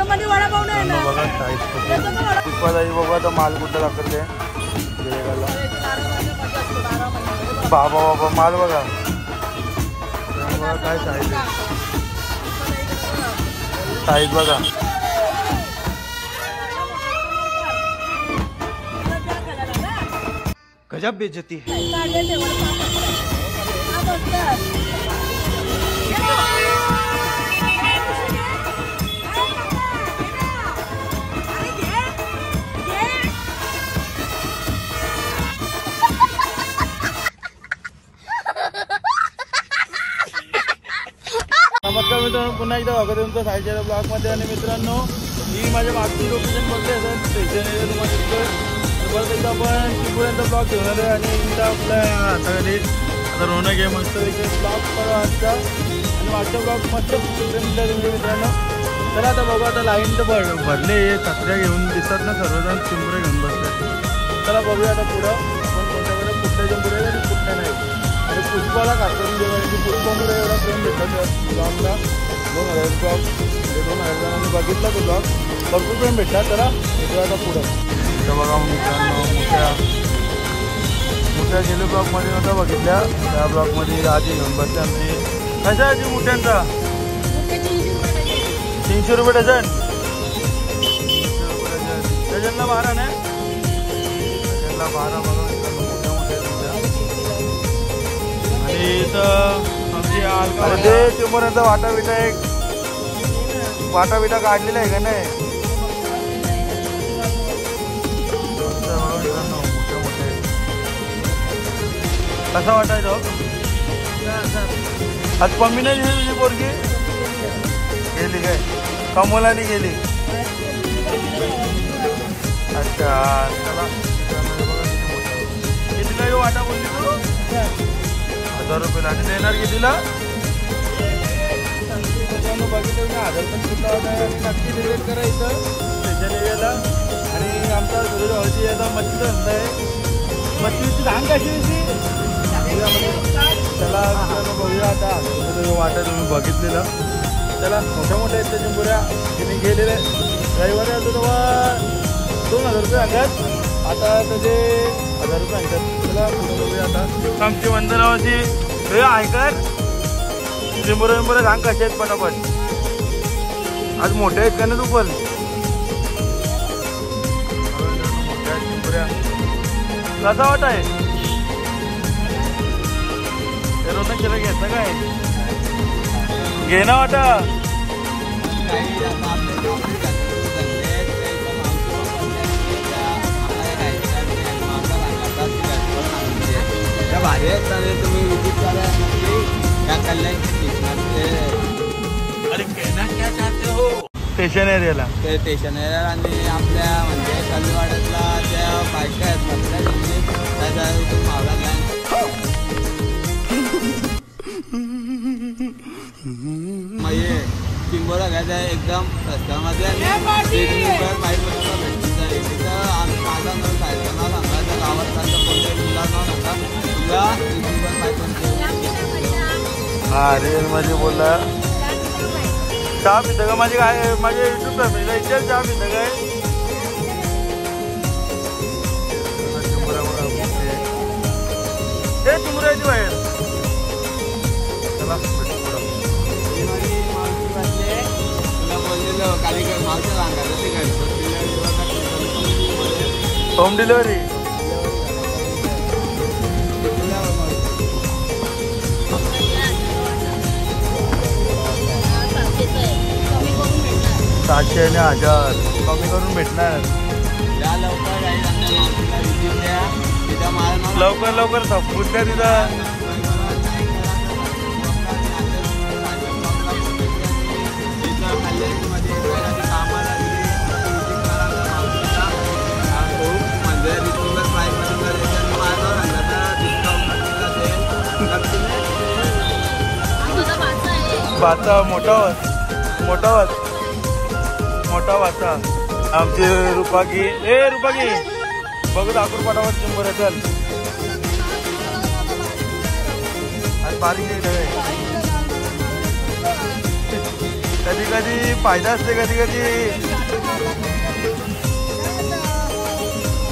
बघा साईज पुष्पाताई बघा आता माल कुठं दाखवते बाबा बाबा माल बघा काय साईज आहे साईज बघा गजब बेइज्जती है नमस्कार मित्रांनो पुन्हा एकदा स्वागत आहे तुमचं साईच्या ब्लॉगमध्ये आणि मित्रांनो ही माझ्या मागची लोकेशन बघते असं स्टेशन एरिया तुम्हाला दिसतोय परत एकदा आपण तिथपर्यंत ब्लॉग घेऊन आलो आणि एकदा आपल्या आता घरी आता रोनक आहे मस्त ब्लॉग करा आजचा आणि मागचा ब्लॉग मस्त मिळाला तुमच्या मित्रांनो चला आता बघू आता लाईन तर भरले कचऱ्या घेऊन दिसतात ना सर्वजण चिंबरे घेऊन बसले चला बघूया आता पुढं पण कोणत्याकडे कुठल्या चिंबरे आणि कुठल्या नाही आणि पुष्पाला काढून देऊ आणि पुष्पामुळे एवढा प्रेम भेटला ब्लॉगला 2000 ब्लॉग 2000 जणांनी बघितला तो ब्लॉग भरपूर प्रेम भेटला चला भेटूया आता पुढं तर बघा मित्रांनो मोठ्या गेलो ब्लॉगमध्ये नव्हता बघितल्या त्या ब्लॉगमध्ये आजी घेऊन बसले आमची कशा आजी मोठ्यांचा 300 रुपये डझन डझनला 12 नाही डझनला 12 बघा मोठ्या मोठ्या आणि इथं आमची ते चिंबऱ्यांचा वाटा बिटा काढलेला आहे का नाही कसा वाटायचो आज पम्मी नाही दिली तुझी पोरगी गेली काय कमोलानी गेली अच्छा चला कितीला येऊ वाटा बोलली तू 1000 रुपयाला आणि देणार कितीला बघितलं ना 1000 पण कुठला होता नक्की विजिट करायचं स्टेशन एरियाला आणि आमचा हळदी याचा मच्छी धंदा आहे मच्छीची धान कशी होती चला बघूया आता वाटा तुम्ही बघितलेलं चला मोठ्या मोठ्या आहेत त्या चिंबुऱ्या तिने गेलेले रविवारी असतो तेव्हा 2000 रुपये सांगतात आता त्याचे 1000 रुपये सांगतात चला पुढे बघूया आता आमची वंदनावरची हे ऐकर चिंबुऱ्या सांग कसे आहेत पटापट आज मोठ्या आहेत का ना तू पण मोठ्या चिंबुऱ्या कसा वाटा आहे रोजन केलं घेतलं काय घे ना वाटा भारी आहेत तुम्ही विजिट करा क्या कल्याण अरे कहना क्या चाहते हो स्टेशन एरियाला ते स्टेशन एरियाला आणि आपल्या म्हणजे कल्लवाड्यातला त्या बायका आहेत म्हटल्या मावळा गँग म्हणजे चिंबोरा घ्यायचा एकदम रस्त्यामध्ये आणि माहीत भेटून जाईल तिथं आम्ही माझा न सायकलना सांगायचं गावात कोणत्या मुला न सांगा तुला अरे मध्ये बोलला चहा पितं का माझी काय माझ्या युट्यूब फॅमिलीला इच्छा चहा पितं काय ते चिंबऱ्याची बाहेर चला होम डिलिव्हरी सातशे आणि 1000 कमी करून भेटणार लवकर लवकर संपून द्या तिथं वाचा मोठा वाचा आमची रुपागी ए रुपागी बघू दाखवून पाठावर चिंबर चल आणि बारीक कधी कधी फायदा असते, कधी कधी.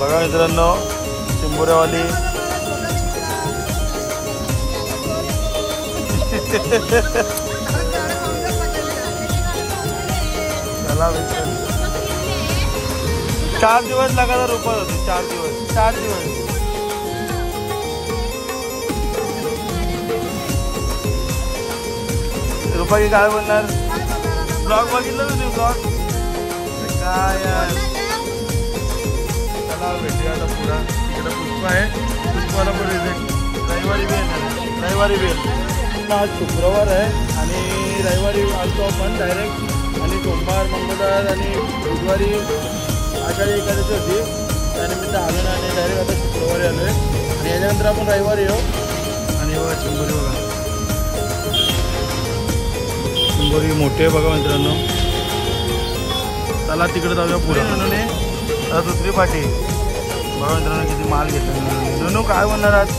बघा मित्रांनो चिंबोऱ्यावाली. चला 4 दिवस लगातार रुपये होते. 4 दिवस. रुपये काय बोलणार. ब्लॉग बघितलं तुम्ही ब्लॉग काय यार. चला भेटूया आता पुढं. तिकडे पुष्पा आहे, पुष्पाला पण रविवारी बी येणार. रविवारी बी आज शुक्रवार आहे आणि रविवारी आलतो आपण डायरेक्ट. आणि सोमवार, मंगळवार आणि बुधवारी आषाढी एकादशी होती, त्यानिमित्त आलो ना. आणि डायरेक्ट आता शुक्रवारी आलो आहे आणि याच्यानंतर आपण रविवारी येऊ. आणि बघा चिंबोरी, बघा चिंबोरी मोठी आहे बघा मित्रांनो. चला तिकडे जाऊया पुढे. म्हणून आता दुसरी पाठी बघा मित्रांनो किती माल घेतला. ननू काय म्हणणार आज.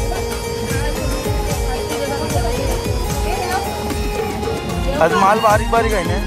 आज माल बारीक बारीक आहे ना.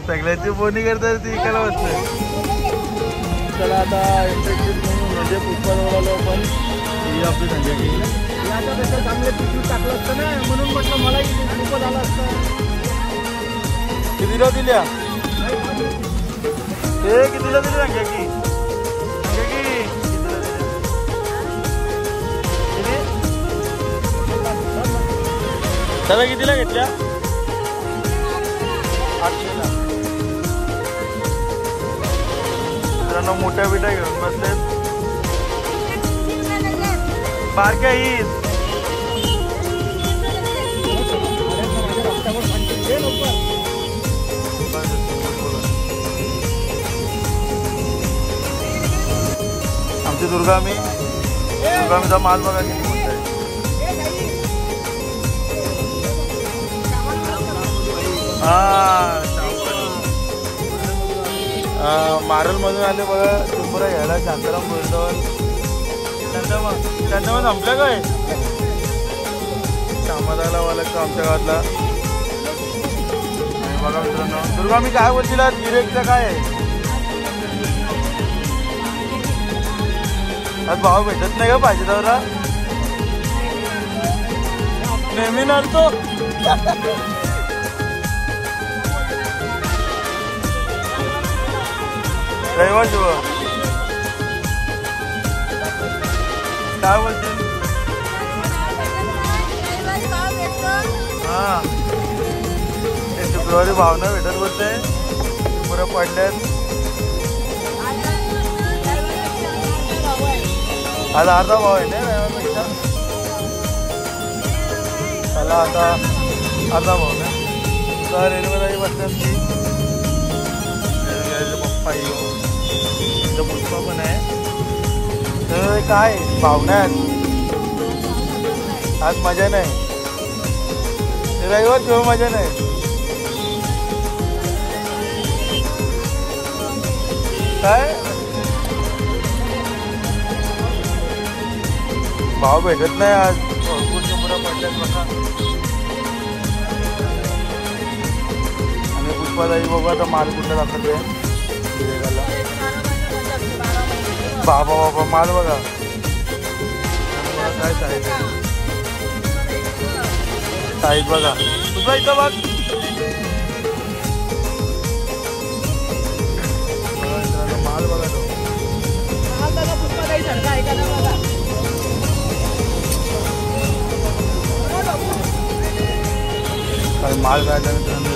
सगळ्याची बोनी करतात ती इकायला वाटतं. चला आता इंटरेस्टेड म्हणून म्हणजे पुष्पाजवळ आलो आपण. ही आपली संख्या केली याच्यापेक्षा चांगले पिशवी टाकलं असतं ना, म्हणून म्हटलं मलाही खूप झालं असतं. कितीला दिल्या ते, कितीला दिली संख्या की त्याला कितीला घेतल्या. 800ला. मित्रांनो मोठ्या बिट्या घेऊन बसलेत. बारक्या हीच आमची दुर्गामीचा माल बघा किती मोठा आहे. मारल मधून आले बघा चिंबोरा घ्यायला. शांताराम बोलतो त्यांना मग संपल्या काय कामाला वाला का आमच्या गावातला. बघा मित्रांनो दुर्गा मी काय बोलतील गिरेकचं काय आहे. आज भाव भेटत नाही का पाहिजे त्याला. नेहमी नडतो. रविवार शिव काय बोलतील. हा ते शुक्रवारी भाव नाही भेटत बोलते. पुरं पडल्यात. आज अर्धा भाव आहे ना रविवारपेक्षा. त्याला आता अर्धा भाव ना. तर रेल्वेलाही बसतात की पप्पा येऊ. पुष्पा पण आहे. तर काय भावना आज मजा नाही. रविवार किंवा मजा नाही. काय भाव भेटत नाही आज. भरपूरच्या पुरा पडल्यात बघा. आणि पुष्पाताई बघा आता माल कुठला दाखवते. बाबा बाबा माल बघा काय साईज साईज बघा. तुझा इथं बघ माल बघा. तो काय माल काढला मित्रांनो.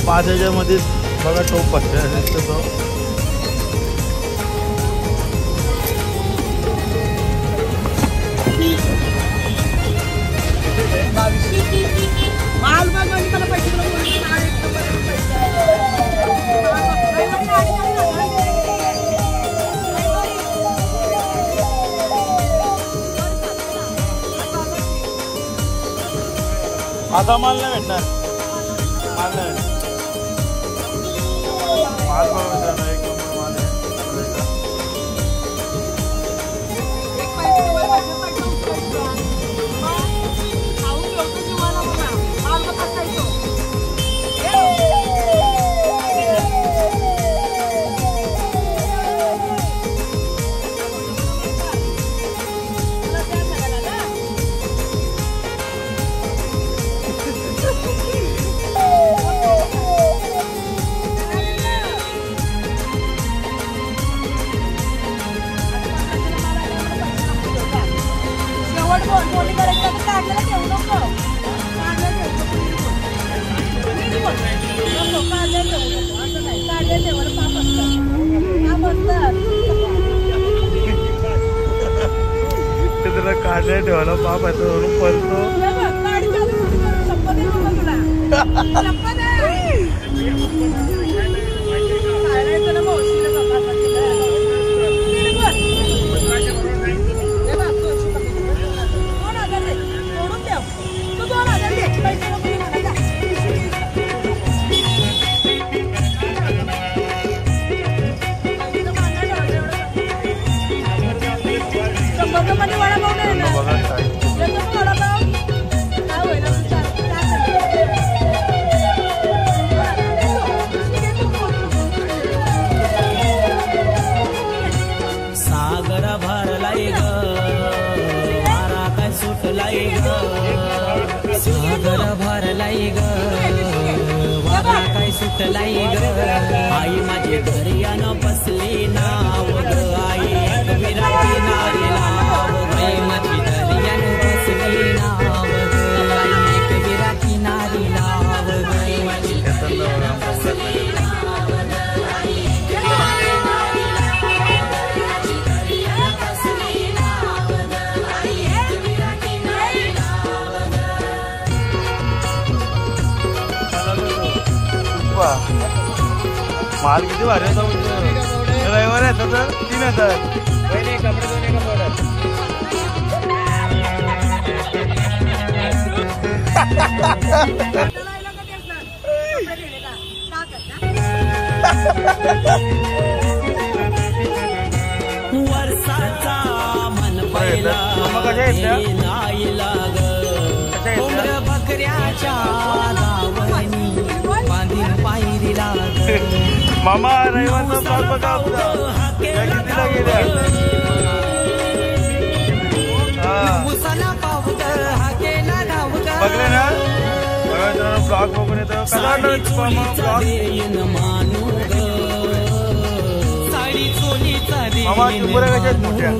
5 ह्याच्यामध्ये बघा टोप बसते तो. आता माल नाही भेटणार, माल नाही भेटणार. माल बघा मित्रांनो, एक नंबर माल आहे. काढल्या ठेवायला पाप आहे तो पळतो. सागर भरलाई ग वारा काय सुटलाई ग आई माझी दर्यानं बसली नाव ग आई विराटी नारी लाव आई माझी दर्यानं बसली नाव ग आई विराटी नारी लाव ग आई माझी दर्यानं बसली नाव ग आई माल किती भारी होता रविवार आहे तर 3000. वर्षाचा मन पहिला नाही लाग कोंबड्या बकऱ्याच्या दावणी बांधीन पायरी लाग मामा रविवारचा ब्लॉग बघा आपला कितीला गेल्या. बघले ना ब्लॉग बघून येतो मामा चिंबोऱ्या कशा आहेत मोठ्या.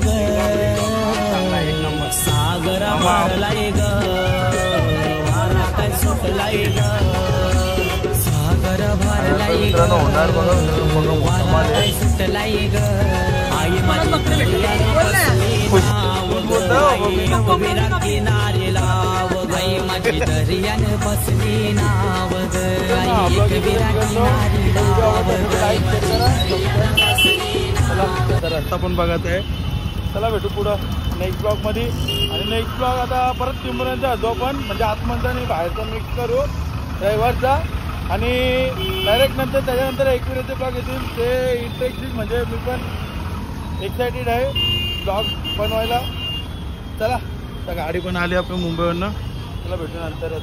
सागर भरलाय ग वारा काय सुटलाय ग सागर भरलाय ग वारा काय सुटलाय ग आई माझी किनारे लाव गाई माझी दर्यानं बसली नाव ग आई किनारी लाव रस्ता पण बघत आहे. चला भेटू पुढं नेक्स्ट ब्लॉग मध्ये. आणि नेक्स्ट ब्लॉग आता परत चिंबोऱ्यांचा जो पण म्हणजे आतमधला आणि बाहेरचा मिक्स करू रविवारचा. आणि डायरेक्ट नंतर त्याच्यानंतर एकविराचे ब्लॉग येतील ते इंटरेस्टिंग. म्हणजे मी पण एक्सायटेड आहे ब्लॉग बनवायला. चला तर गाडी पण आली आपण मुंबईवरनं. चला भेटू नंतर.